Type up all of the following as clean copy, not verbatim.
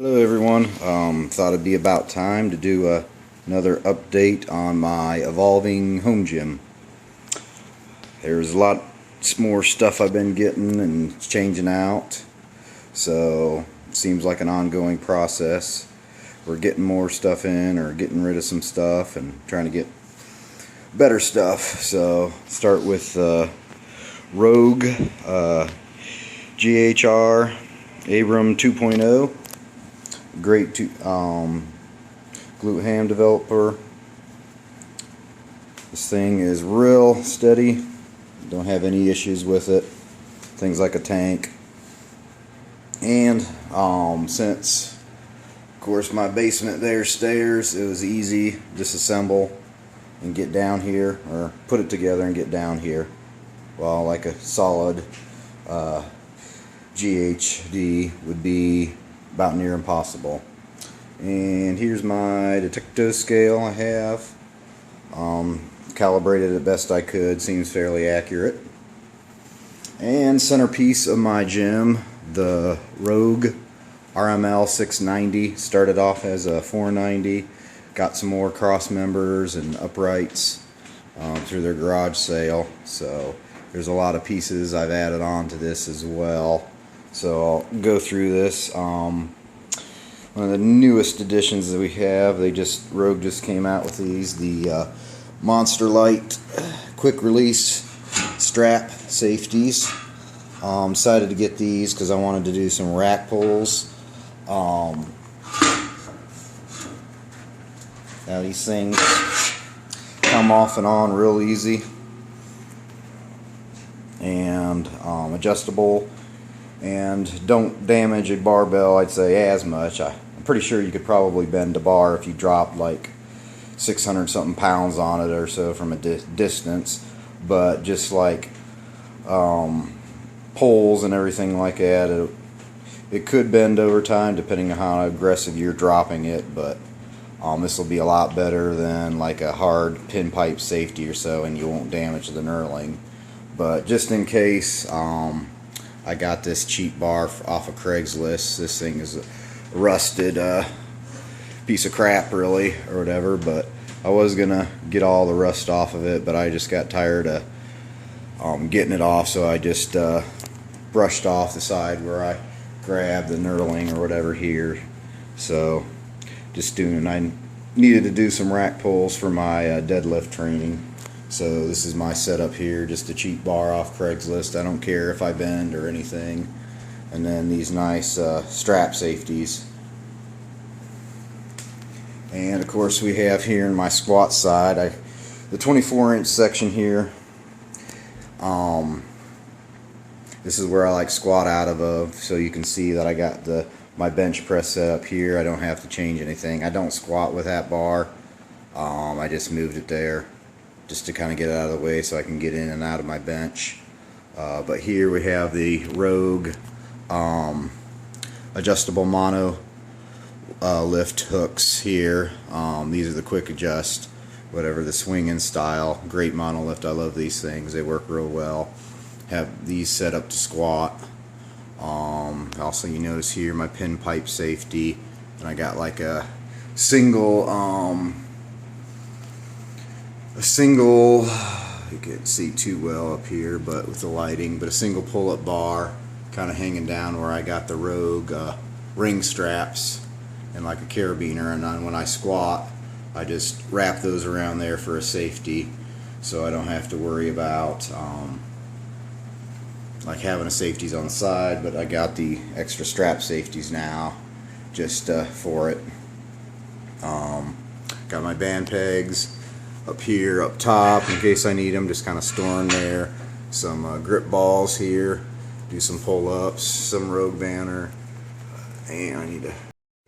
Hello everyone, thought it'd be about time to do another update on my evolving home gym. There's a lot more stuff I've been getting and changing out, so it seems like an ongoing process. We're getting more stuff in or getting rid of some stuff and trying to get better stuff. So start with Rogue GHD Abram 2.0. Great glute ham developer. This thing is real steady. Don't have any issues with it. Things like a tank. And since of course my basement there's stairs, it was easy disassemble and get down here, or put it together and get down here. Well, like a solid GHD would be about near impossible. And here's my detector scale I have. Calibrated it best I could, seems fairly accurate. And centerpiece of my gym, the Rogue RML 690. Started off as a 490, got some more cross members and uprights through their garage sale. So there's a lot of pieces I've added on to this as well. So I'll go through this. One of the newest additions that we have, Rogue just came out with these, the Monster Lite quick release strap safeties. Decided to get these because I wanted to do some rack pulls. Now these things come off and on real easy, and adjustable, and don't damage a barbell, I'd say, as much. I'm pretty sure you could probably bend a bar if you dropped like 600 something pounds on it or so from a distance, but just like poles and everything like that, it could bend over time depending on how aggressive you're dropping it, but this will be a lot better than like a hard pinpipe safety or so, and you won't damage the knurling. But just in case, I got this cheap bar off of Craigslist. This thing is a rusted piece of crap really, or whatever, but I was gonna get all the rust off of it, but I just got tired of getting it off, so I just brushed off the side where I grabbed the knurling or whatever here. So I needed to do some rack pulls for my deadlift training. So this is my setup here, just a cheap bar off Craigslist. I don't care if I bend or anything. And then these nice strap safeties. And of course we have here in my squat side, the 24-inch section here. This is where I like squat out of, so you can see that I got my bench press set up here. I don't have to change anything. I don't squat with that bar. I just moved it there just to kind of get it out of the way so I can get in and out of my bench. But here we have the Rogue adjustable mono lift hooks here. These are the quick adjust, whatever, the swinging style. Great monolift. I love these things. They work real well. Have these set up to squat. Also, you notice here my pinpipe safety, and I got like a single you can't see too well up here but with the lighting, but a single pull-up bar kind of hanging down where I got the Rogue ring straps and like a carabiner, and then when I squat I just wrap those around there for a safety, so I don't have to worry about like having a safeties on the side. But I got the extra strap safeties now just for it. Got my band pegs up here, up top, in case I need them, just kind of store them there. Some grip balls here, do some pull-ups, some Rogue banner, and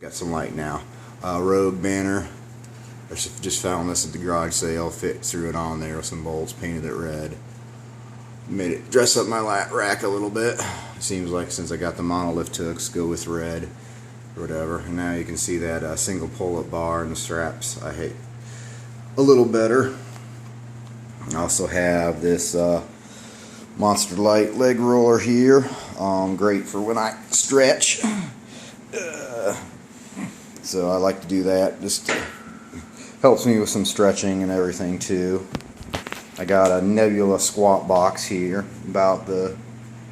got some light now. Rogue banner, I just found this at the garage sale, threw it on there with some bolts, painted it red. Made it dress up my rack a little bit. Seems like since I got the monolift hooks, go with red or whatever. And now you can see that single pull-up bar and the straps I hate a little better. I also have this Monster Lite leg roller here. Great for when I stretch. So I like to do that. Just helps me with some stretching and everything too. I got a Nebula squat box here. I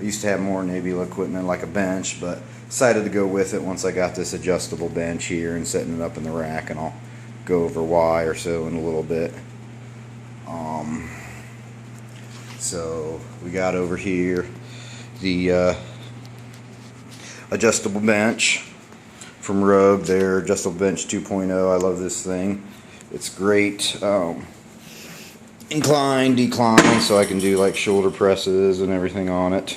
used to have more Nebula equipment like a bench, but decided to go with it once I got this adjustable bench here and setting it up in the rack, and I'll go over why or so in a little bit. So we got over here the adjustable bench from Rogue, their adjustable bench 2.0. I love this thing. It's great. Incline, decline, so I can do like shoulder presses and everything on it.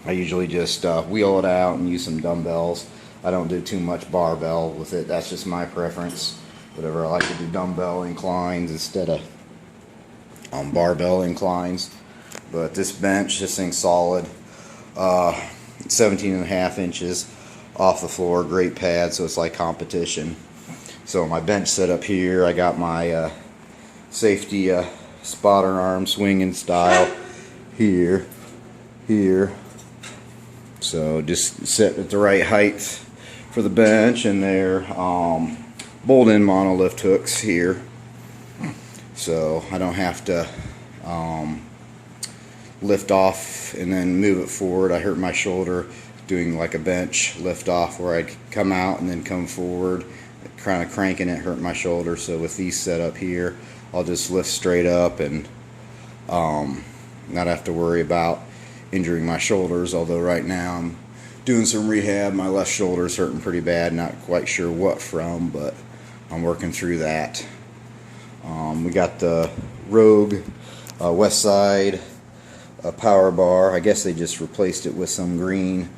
I usually just wheel it out and use some dumbbells. I don't do too much barbell with it. That's just my preference. Whatever, I like to do dumbbell inclines instead of barbell inclines. But this bench, this thing's solid. 17.5 inches off the floor. Great pad, so it's like competition. So my bench set up here, I got my safety spotter arm swinging style here. So just set at the right height for the bench, and they're bolt-in monolift hooks here, so I don't have to lift off and then move it forward. I hurt my shoulder doing like a bench lift off where I'd come out and then come forward, kind of cranking it, hurt my shoulder. So with these set up here, I'll just lift straight up and not have to worry about injuring my shoulders, although right now I'm doing some rehab. My left shoulder's hurting pretty bad, not quite sure what from, but I'm working through that. We got the Rogue Westside power bar. I guess they just replaced it with some green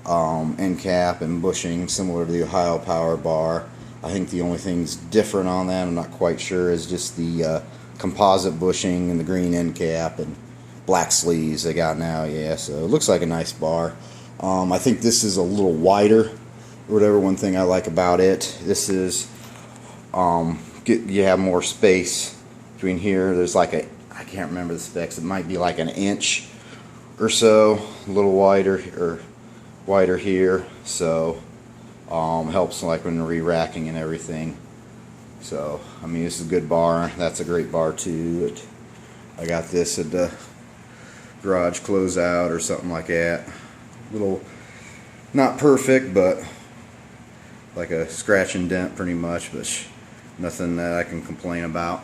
end cap and bushing similar to the Ohio power bar. I think the only thing's different on that, I'm not quite sure, is just the composite bushing and the green end cap and black sleeves they got now. Yeah, so it looks like a nice bar. I think this is a little wider or whatever. One thing I like about it, this is you have more space between here. There's like I can't remember the specs, it might be like an inch or so, a little wider here, so helps like when re-racking and everything. So I mean, this is a good bar. That's a great bar too. I got this at the garage closeout or something like that. Little, not perfect, but like a scratch and dent pretty much, but nothing that I can complain about.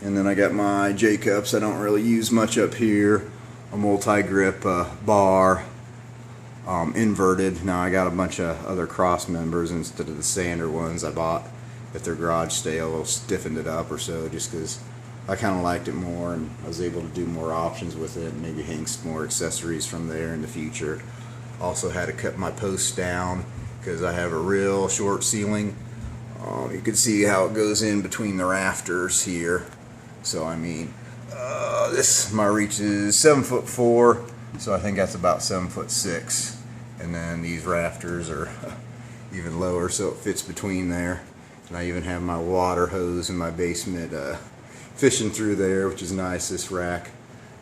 And then I got my J-cups I don't really use much up here. A multi-grip bar, inverted. Now I got a bunch of other cross members instead of the sander ones I bought at their garage sale. Stiffened it up or so, just because I kind of liked it more, and I was able to do more options with it, and maybe hang some more accessories from there in the future. Also had to cut my posts down because I have a real short ceiling. You can see how it goes in between the rafters here. So I mean, my reach is 7'4", so I think that's about 7'6", and then these rafters are even lower, so it fits between there. And I even have my water hose in my basement fishing through there, which is nice. This rack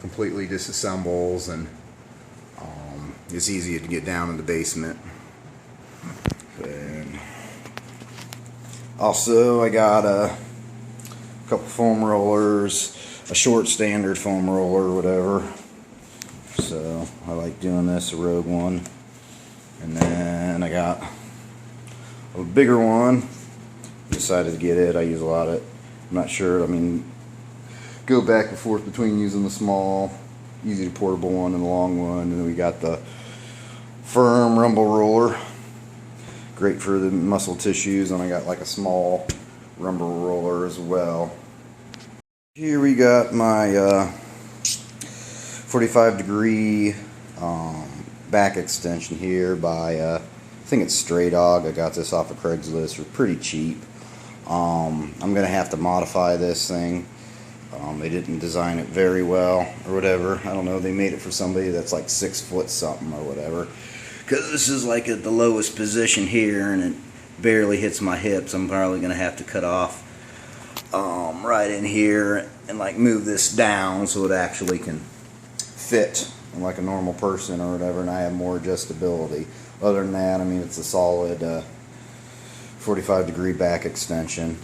completely disassembles, and it's easy to get down in the basement. And also I got a couple foam rollers, a short standard foam roller or whatever, so I like doing this, a Rogue one. And then I got a bigger one, decided to get it. I use a lot of it. I'm not sure, I mean, go back and forth between using the small, easy to portable one and the long one. And then we got the firm rumble roller, great for the muscle tissues, and I got like a small rumble roller as well. Here we got my 45 degree back extension here by I think it's Stray Dog. I got this off of Craigslist for pretty cheap. I'm gonna have to modify this thing. They didn't design it very well or whatever. I don't know, they made it for somebody that's like 6 foot something or whatever, because this is like at the lowest position here and it barely hits my hips. I'm probably gonna have to cut off right in here and like move this down so it actually can fit like a normal person or whatever, and I have more adjustability. Other than that, I mean, it's a solid 45-degree back extension.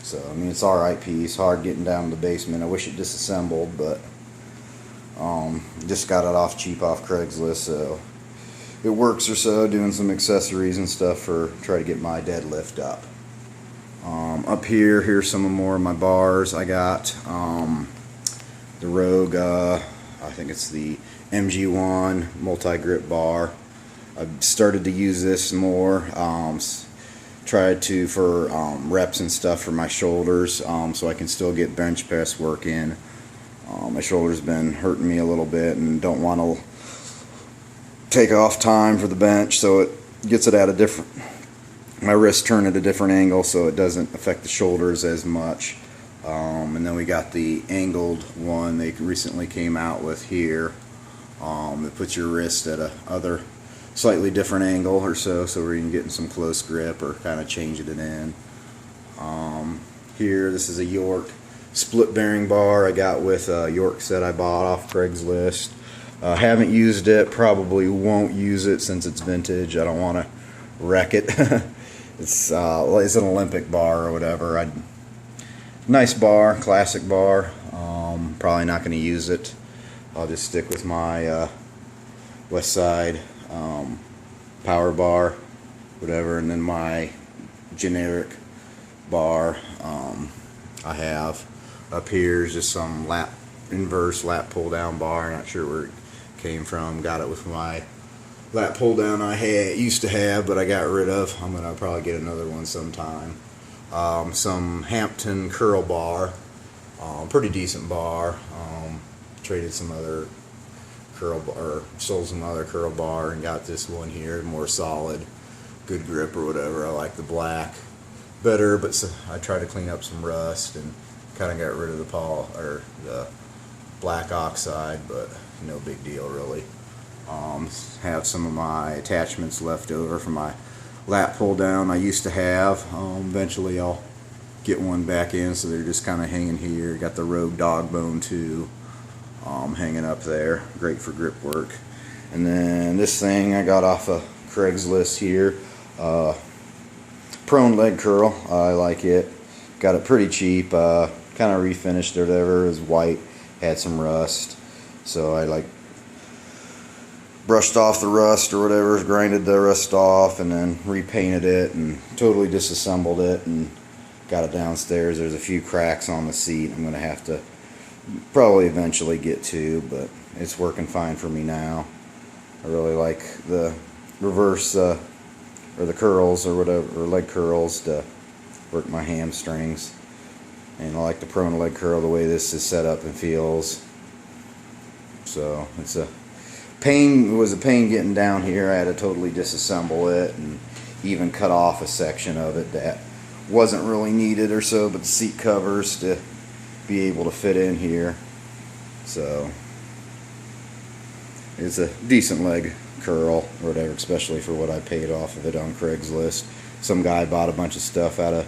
So I mean, it's alright piece. Hard getting down to the basement. I wish it disassembled, but just got it off cheap off Craigslist, so it works or so. Doing some accessories and stuff for try to get my deadlift up. Up here, here's some more of my bars. I got the Rogue, I think it's the MG1 multi-grip bar. I've started to use this more. Tried to for reps and stuff for my shoulders, so I can still get bench press work in. My shoulder's been hurting me a little bit and don't want to take off time for the bench, so it gets it at a different, my wrist turn at a different angle so it doesn't affect the shoulders as much. And then we got the angled one they recently came out with here. It puts your wrist at a other slightly different angle or so where you can get in some close grip or kind of changing it in. Here, this is a York split bearing bar I got with a York set I bought off Craigslist. Haven't used it, probably won't use it since it's vintage. I don't want to wreck it. It's an Olympic bar or whatever. Nice bar, classic bar. Probably not going to use it. I'll just stick with my Westside power bar, whatever, and then my generic bar I have. Up here is just some inverse lap pull down bar. Not sure where it came from. Got it with my lap pull down I used to have, but I got rid of. I'm gonna probably get another one sometime. Some Hamton Curl bar, pretty decent bar. Traded some other curl bar, or sold some other curl bar, and got this one here, more solid, good grip or whatever. I like the black better, but I tried to clean up some rust and kind of got rid of the black oxide, but no big deal really. Have some of my attachments left over from my lap pull down I used to have. Eventually I'll get one back in, so they're just kind of hanging here. Got the Rogue dog bone too, hanging up there, great for grip work. And then this thing I got off of Craigslist here, prone leg curl. I like it, got it pretty cheap, kind of refinished it or whatever. It was white, had some rust, so I brushed off the rust or whatever, grinded the rust off, and then repainted it and totally disassembled it and got it downstairs. There's a few cracks on the seat I'm going to have to probably eventually get to, but it's working fine for me now. I really like the reverse or the curls or whatever, or leg curls to work my hamstrings. And I like the prone leg curl the way this is set up and feels. So it's a pain. It was a pain getting down here. I had to totally disassemble it and even cut off a section of it that wasn't really needed or so, but the seat covers to be able to fit in here. So it's a decent leg curl or whatever, especially for what I paid off of it on Craigslist. Some guy bought a bunch of stuff out of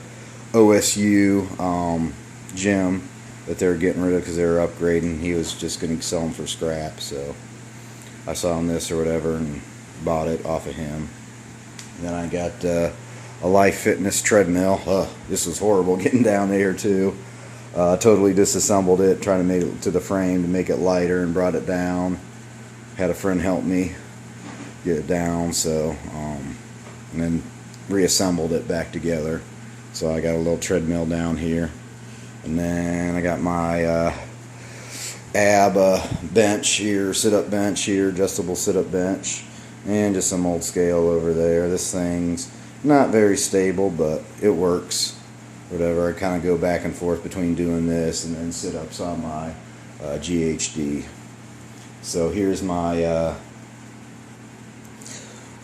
OSU gym that they were getting rid of because they were upgrading. He was just going to sell them for scrap, so I saw him this or whatever and bought it off of him. Then I got a Life Fitness treadmill. This was horrible getting down there too. Totally disassembled it, trying to make it to the frame to make it lighter, and brought it down. Had a friend help me get it down, so and then reassembled it back together. So I got a little treadmill down here, and then I got my bench here, sit-up bench here, adjustable sit-up bench, and just some old scale over there. This thing's not very stable, but it works. Whatever, I kind of go back and forth between doing this and then sit-ups on my GHD. So here's my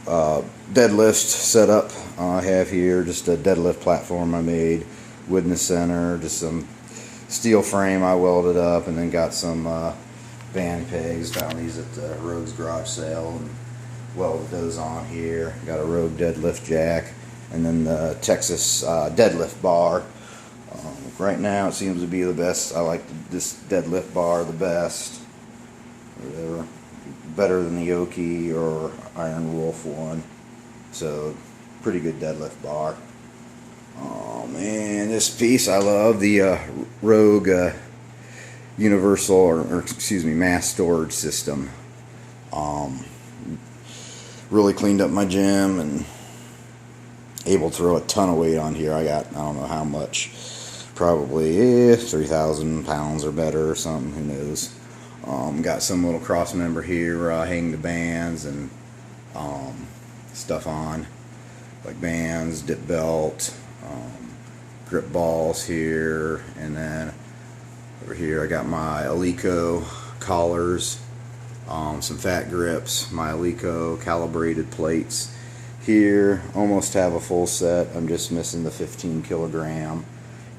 deadlift setup I have here. Just a deadlift platform I made, wood in the center, just some steel frame I welded up, and then got some band pegs. Found these at the Rogue's garage sale and welded those on here. Got a Rogue deadlift jack, and then the Texas deadlift bar. Right now it seems to be the best. I like this deadlift bar the best. Whatever. Better than the Oki or Iron Wolf one. So pretty good deadlift bar. Oh man, this piece I love, the Rogue universal or excuse me, mass storage system. Really cleaned up my gym and able to throw a ton of weight on here. I got, I don't know how much, probably 3,000 pounds or better or something, who knows. Got some little cross member here, hang the bands and stuff on, like bands, dip belt, grip balls here, and then over here I got my Elieko collars, some fat grips, my Elieko calibrated plates. Here, almost have a full set. I'm just missing the 15 kilogram.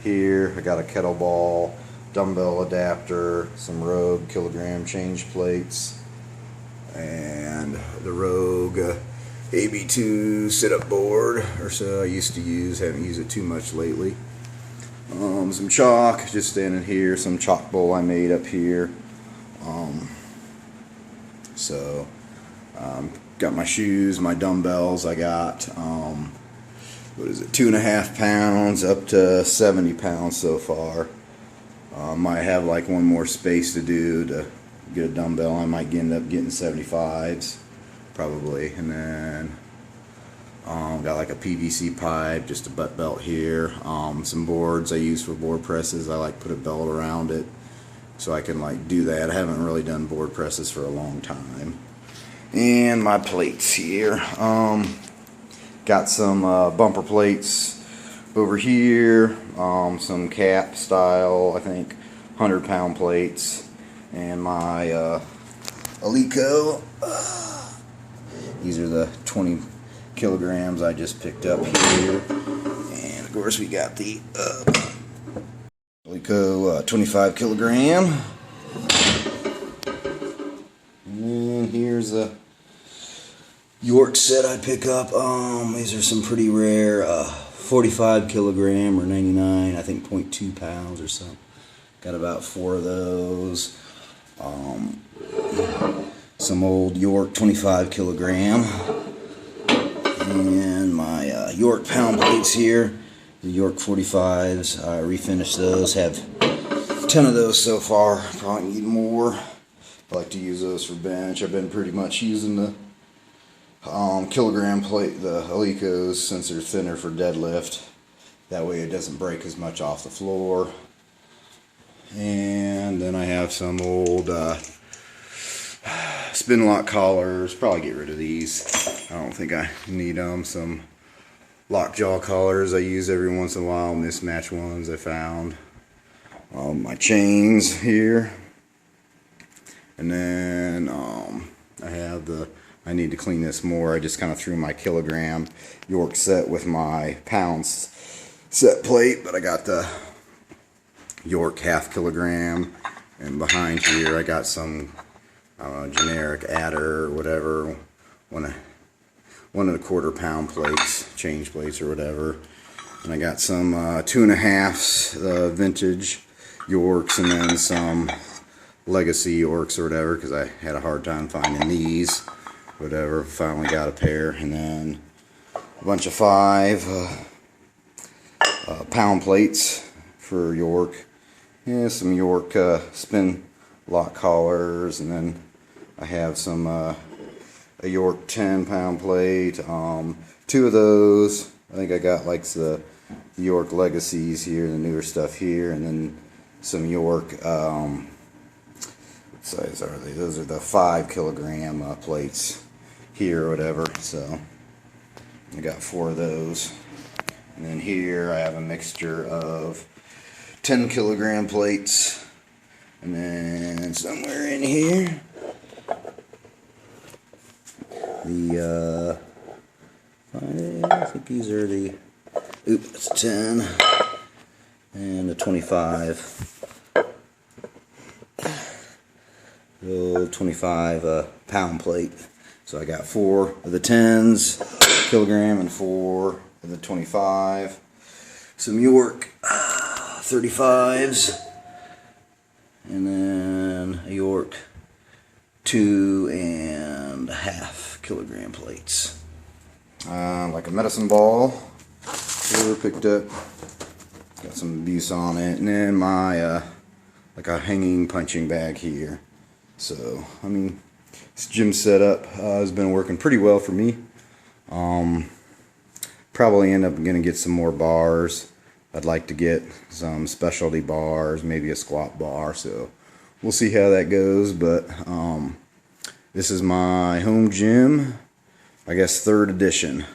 Here, I got a kettlebell, dumbbell adapter, some Rogue kilogram change plates, and the Rogue AB2 sit-up board, or so I used to use. Haven't used it too much lately. Some chalk, just standing here. Some chalk bowl I made up here. Got my shoes, my dumbbells. I got what is it, 2.5 pounds up to 70 pounds so far. Might have like one more space to do to get a dumbbell. I might end up getting 75s probably, and then got like a PVC pipe, just a butt belt here. Some boards I use for board presses. I like put a belt around it so I can like do that. I haven't really done board presses for a long time. And my plates here. Got some bumper plates over here. Some cap style, I think 100-pound plates, and my Elieko. These are the 20 kilograms I just picked up here. And of course we got the Elieko 25 kilogram. And here's a York set I pick up. These are some pretty rare 45 kilogram or 99, I think 0.2 pounds or something. Got about 4 of those. Some old York 25 kilogram. And my York pound plates here. The York 45s. I refinished those. Have 10 of those so far. Probably need more. I like to use those for bench. I've been pretty much using the kilogram plate, the Eliekos, since they're thinner for deadlift. That way it doesn't break as much off the floor. And then I have some old Spinlock Collars. Probably get rid of these. I don't think I need them. Some lockjaw collars I use every once in a while. Mismatch ones I found. My chains here. And then I have I need to clean this more. I just kind of threw my kilogram York set with my pounds set plate, but I got the York half kilogram, and behind here I got some generic adder or whatever, 1 1/4 pound plates, change plates or whatever. And I got some 2.5s vintage Yorks, and then some legacy Yorks or whatever, because I had a hard time finding these. Whatever, finally got a pair. And then a bunch of 5 pound plates for York. Yeah, some York Spinlock collars, and then I have some a York 10-pound plate. 2 of those. I think I got like the York Legacies here, the newer stuff here, and then some York. What size are they? Those are the 5 kilogram plates here or whatever. So I got 4 of those. And then here I have a mixture of 10 kilogram plates. And then somewhere in here, I think these are the, it's 10 and the 25. The 25 pound plate. So I got 4 of the 10s kilogram and 4 of the 25. Some York 35s, and then a York 2.5 kilogram plates. like a medicine ball here picked up, got some abuse on it, and then my like a hanging punching bag here. So I mean, this gym setup has been working pretty well for me. Probably end up gonna get some more bars. I'd like to get some specialty bars, maybe a squat bar, so we'll see how that goes. But this is my home gym, I guess 3rd edition.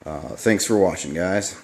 Thanks for watching, guys.